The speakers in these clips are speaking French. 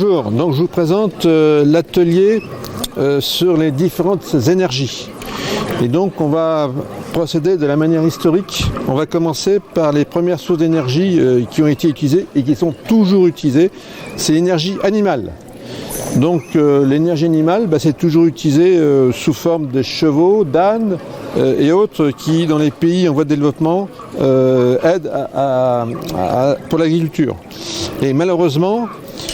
Bonjour, donc je vous présente l'atelier sur les différentes énergies. Et donc on va procéder de la manière historique. On va commencer par les premières sources d'énergie qui ont été utilisées et qui sont toujours utilisées. C'est l'énergie animale. Donc l'énergie animale, c'est toujours utilisé sous forme de chevaux, d'ânes et autres qui, dans les pays en voie de développement, aident pour l'agriculture. Et malheureusement,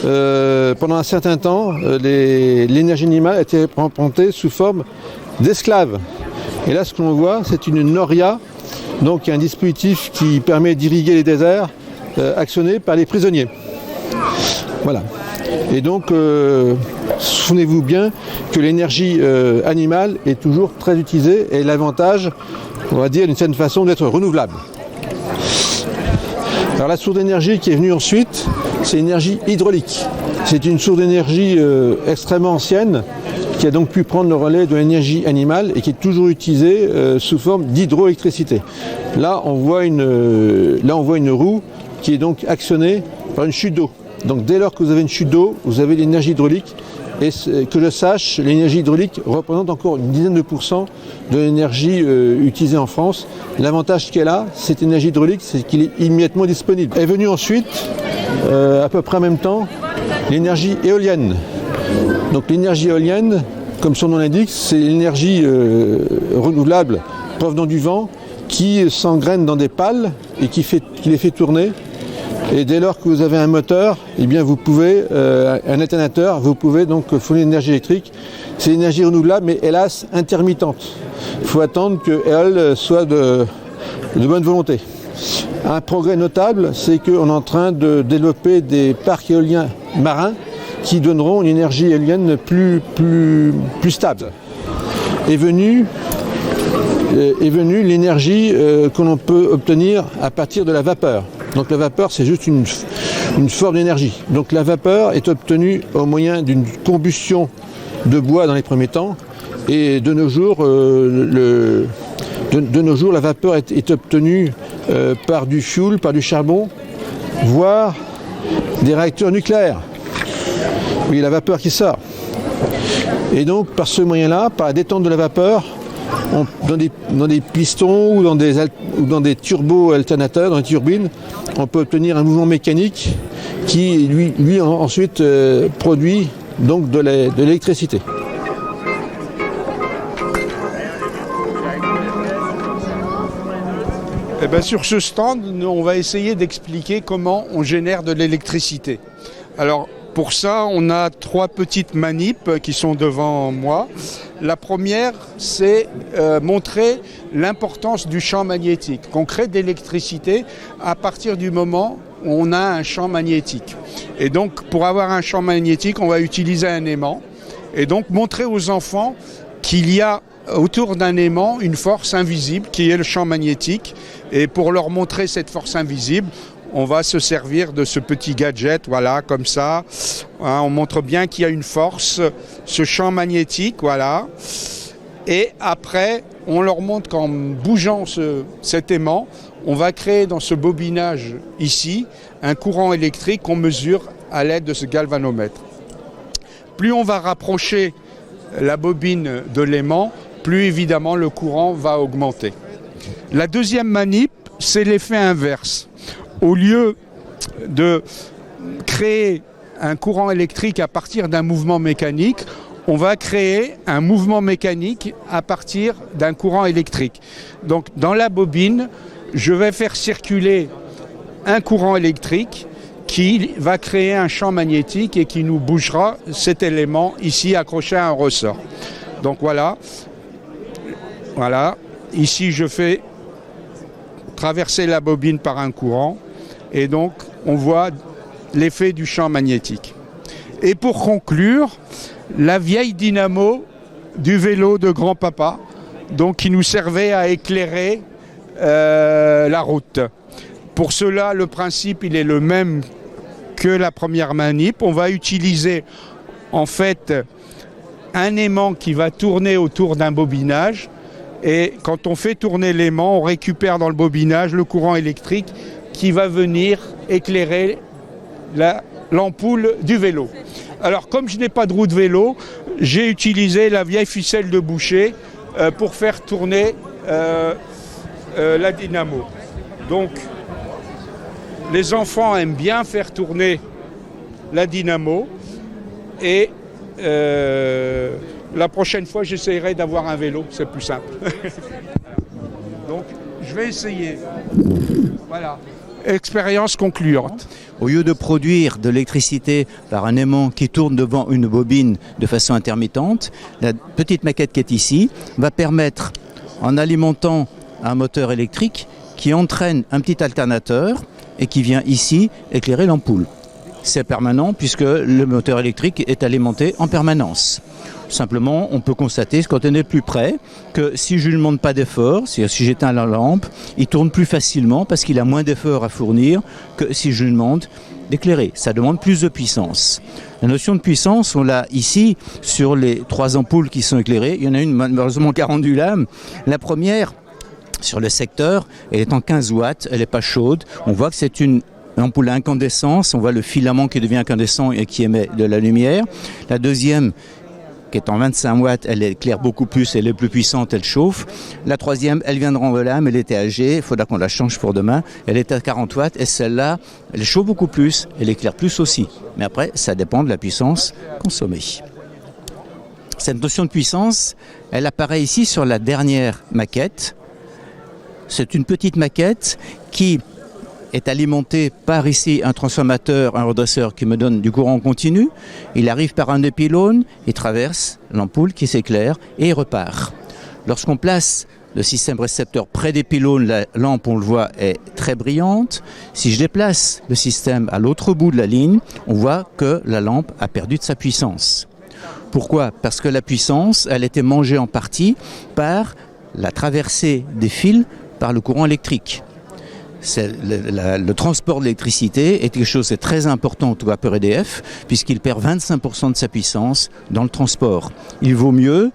pendant un certain temps, l'énergie animale a été empruntée sous forme d'esclaves. Et là, ce que l'on voit, c'est une noria, donc un dispositif qui permet d'irriguer les déserts, actionné par les prisonniers. Voilà. Et donc, souvenez-vous bien que l'énergie animale est toujours très utilisée et l'avantage, on va dire d'une certaine façon, d'être renouvelable. Alors la source d'énergie qui est venue ensuite, c'est l'énergie hydraulique. C'est une source d'énergie extrêmement ancienne qui a donc pu prendre le relais de l'énergie animale et qui est toujours utilisée sous forme d'hydroélectricité. Là, on voit une roue qui est donc actionnée par une chute d'eau. Donc dès lors que vous avez une chute d'eau, vous avez l'énergie hydraulique. Et que je sache, l'énergie hydraulique représente encore une dizaine de pourcents de l'énergie utilisée en France. L'avantage qu'elle a, cette énergie hydraulique, c'est qu'il est immédiatement disponible. Est venue ensuite, à peu près en même temps, l'énergie éolienne. Donc l'énergie éolienne, comme son nom l'indique, c'est l'énergie renouvelable provenant du vent qui s'engraine dans des pales et qui les fait tourner. Et dès lors que vous avez un moteur, eh bien vous pouvez, un alternateur, vous pouvez donc fournir l'énergie électrique. C'est l'énergie renouvelable, mais hélas intermittente. Il faut attendre qu'elle soit de bonne volonté. Un progrès notable, c'est qu'on est en train de développer des parcs éoliens marins qui donneront une énergie éolienne plus stable. Est venue l'énergie que l'on peut obtenir à partir de la vapeur. Donc la vapeur, c'est juste une forme d'énergie. Donc la vapeur est obtenue au moyen d'une combustion de bois dans les premiers temps. Et de nos jours, la vapeur est obtenue par du fioul, par du charbon, voire des réacteurs nucléaires. Oui, la vapeur qui sort. Et donc par ce moyen-là, par la détente de la vapeur, dans des pistons ou dans des turbos alternateurs, dans des turbines, on peut obtenir un mouvement mécanique qui, lui ensuite produit donc de l'électricité. Eh bien, sur ce stand, on va essayer d'expliquer comment on génère de l'électricité. Alors, pour ça, on a 3 petites manips qui sont devant moi. La première, c'est montrer l'importance du champ magnétique, qu'on crée de l'électricité à partir du moment où on a un champ magnétique. Et donc, pour avoir un champ magnétique, on va utiliser un aimant. Et donc, montrer aux enfants qu'il y a autour d'un aimant une force invisible qui est le champ magnétique. Et pour leur montrer cette force invisible, on va se servir de ce petit gadget, voilà, comme ça. Hein, on montre bien qu'il y a une force, ce champ magnétique, voilà. Et après, on leur montre qu'en bougeant cet aimant, on va créer dans ce bobinage ici un courant électrique qu'on mesure à l'aide de ce galvanomètre. Plus on va rapprocher la bobine de l'aimant, plus évidemment le courant va augmenter. La deuxième manip, c'est l'effet inverse. Au lieu de créer un courant électrique à partir d'un mouvement mécanique, on va créer un mouvement mécanique à partir d'un courant électrique. Donc dans la bobine, je vais faire circuler un courant électrique qui va créer un champ magnétique et qui nous bougera cet élément ici accroché à un ressort. Donc voilà. Ici je fais traverser la bobine par un courant. Et donc, on voit l'effet du champ magnétique. Et pour conclure, la vieille dynamo du vélo de grand-papa, donc qui nous servait à éclairer la route. Pour cela, le principe, il est le même que la première manip. On va utiliser, en fait, un aimant qui va tourner autour d'un bobinage. Et quand on fait tourner l'aimant, on récupère dans le bobinage le courant électrique qui va venir éclairer la l'ampoule du vélo. Alors comme je n'ai pas de roue de vélo, j'ai utilisé la vieille ficelle de boucher pour faire tourner la dynamo. Donc les enfants aiment bien faire tourner la dynamo et la prochaine fois j'essaierai d'avoir un vélo, c'est plus simple. Donc je vais essayer. Voilà. Expérience concluante. Au lieu de produire de l'électricité par un aimant qui tourne devant une bobine de façon intermittente, la petite maquette qui est ici va permettre, en alimentant un moteur électrique, qui entraîne un petit alternateur et qui vient ici éclairer l'ampoule. C'est permanent puisque le moteur électrique est alimenté en permanence. Simplement, on peut constater, quand on est plus près, que si je ne lui demande pas d'effort, c'est-à-dire si j'éteins la lampe, il tourne plus facilement parce qu'il a moins d'efforts à fournir que si je lui demande d'éclairer. Ça demande plus de puissance. La notion de puissance, on l'a ici sur les 3 ampoules qui sont éclairées. Il y en a une malheureusement qui a rendu l'âme. La première, sur le secteur, elle est en 15 watts, elle n'est pas chaude. On voit que c'est une ampoule à incandescence, on voit le filament qui devient incandescent et qui émet de la lumière. La deuxième, qui est en 25 watts, elle éclaire beaucoup plus, elle est plus puissante, elle chauffe. La troisième, elle vient de rendre l'âme, elle était âgée, il faudra qu'on la change pour demain. Elle est à 40 watts et celle-là, elle chauffe beaucoup plus, elle éclaire plus aussi. Mais après, ça dépend de la puissance consommée. Cette notion de puissance, elle apparaît ici sur la dernière maquette. C'est une petite maquette qui est alimenté par ici un transformateur, un redresseur qui me donne du courant continu. Il arrive par un des pylônes, il traverse l'ampoule qui s'éclaire et il repart. Lorsqu'on place le système récepteur près des pylônes, la lampe, on le voit, est très brillante. Si je déplace le système à l'autre bout de la ligne, on voit que la lampe a perdu de sa puissance. Pourquoi ? Parce que la puissance, elle était mangée en partie par la traversée des fils par le courant électrique. Le transport de l'électricité est quelque chose de très important au vapeur EDF puisqu'il perd 25% de sa puissance dans le transport. Il vaut mieux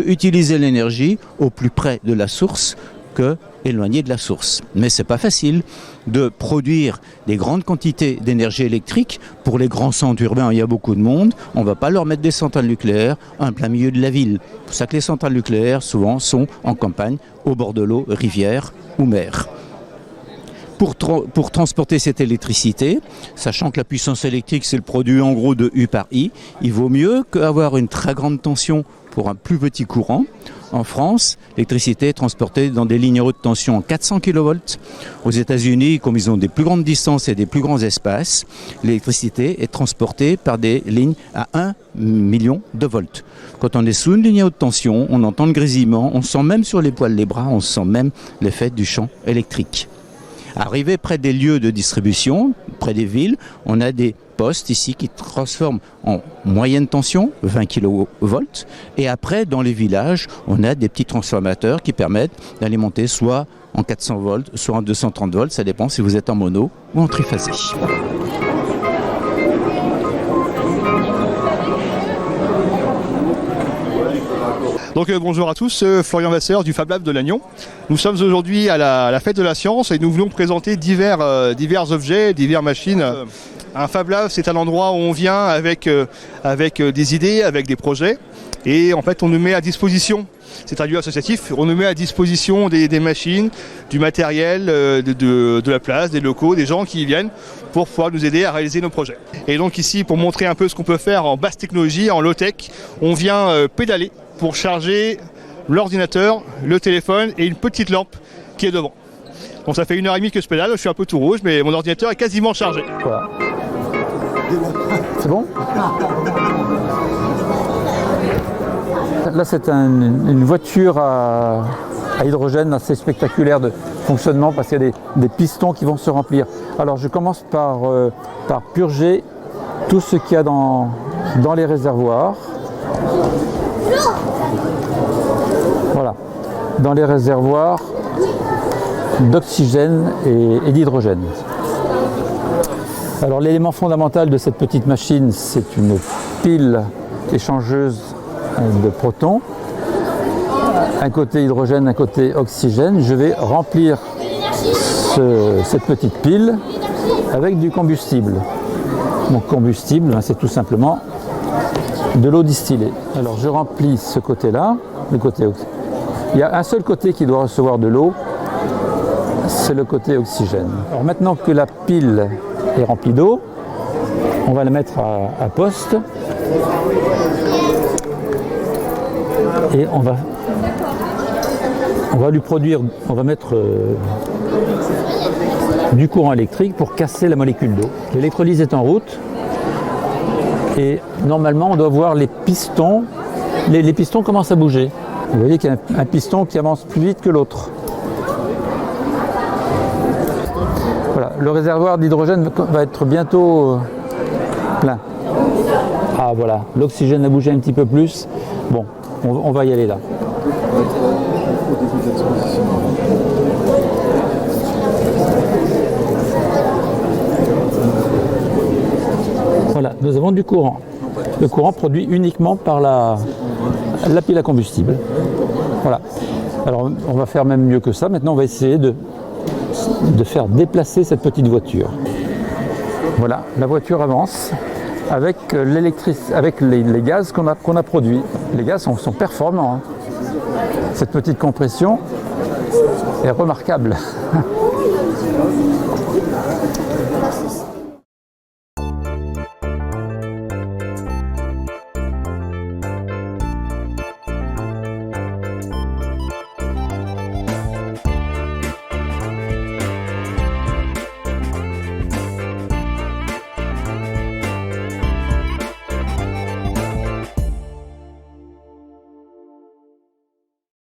utiliser l'énergie au plus près de la source que éloigné de la source. Mais c'est pas facile de produire des grandes quantités d'énergie électrique pour les grands centres urbains où il y a beaucoup de monde. On ne va pas leur mettre des centrales nucléaires en plein milieu de la ville. C'est pour ça que les centrales nucléaires souvent sont en campagne, au bord de l'eau, rivière ou mer. Pour transporter cette électricité, sachant que la puissance électrique c'est le produit en gros de U par I, il vaut mieux qu'avoir une très grande tension pour un plus petit courant. En France, l'électricité est transportée dans des lignes haute tension en 400 kV. Aux États-Unis, comme ils ont des plus grandes distances et des plus grands espaces, l'électricité est transportée par des lignes à 1 million de volts. Quand on est sous une ligne haute tension, on entend le grésillement, on sent même sur les poils des bras, on sent même l'effet du champ électrique. Arrivé près des lieux de distribution, près des villes, on a des postes ici qui transforment en moyenne tension, 20 kV, et après dans les villages, on a des petits transformateurs qui permettent d'alimenter soit en 400 volts, soit en 230 volts, ça dépend si vous êtes en mono ou en triphasé. Donc bonjour à tous, Florian Vasseur du Fab Lab de Lannion. Nous sommes aujourd'hui à la fête de la science et nous voulons présenter divers objets, diverses machines. Un Fab Lab, c'est un endroit où on vient avec des idées, avec des projets et en fait on nous met à disposition, c'est un lieu associatif, on nous met à disposition des machines, du matériel, de la place, des locaux, des gens qui viennent pour pouvoir nous aider à réaliser nos projets. Et donc ici, pour montrer un peu ce qu'on peut faire en basse technologie, en low-tech, on vient pédaler pour charger l'ordinateur, le téléphone et une petite lampe qui est devant. Donc ça fait 1h30 que je pédale, je suis un peu tout rouge, mais mon ordinateur est quasiment chargé. Voilà. C'est bon ? Là c'est une voiture à hydrogène assez spectaculaire de fonctionnement parce qu'il y a des pistons qui vont se remplir. Alors je commence par purger tout ce qu'il y a dans les réservoirs. Voilà, dans les réservoirs d'oxygène et d'hydrogène. Alors l'élément fondamental de cette petite machine, c'est une pile échangeuse de protons. Un côté hydrogène, un côté oxygène. Je vais remplir cette petite pile avec du combustible. mon combustible, c'est tout simplement de l'eau distillée. Alors je remplis ce côté-là, le côté oxygène. Il y a un seul côté qui doit recevoir de l'eau, c'est le côté oxygène. Alors maintenant que la pile est remplie d'eau, on va la mettre à poste et on va lui produire, on va mettre du courant électrique pour casser la molécule d'eau. L'électrolyse est en route et normalement on doit voir les pistons. Les pistons commencent à bouger. Vous voyez qu'il y a un piston qui avance plus vite que l'autre. Voilà, le réservoir d'hydrogène va être bientôt plein. Ah voilà, l'oxygène a bougé un petit peu plus. Bon, on va y aller là. Voilà, nous avons du courant. Le courant produit uniquement par la pile à combustible. Voilà. Alors on va faire même mieux que ça. Maintenant on va essayer de faire déplacer cette petite voiture. Voilà, la voiture avance avec les gaz qu'on a produits. Les gaz sont performants. Cette petite compression est remarquable.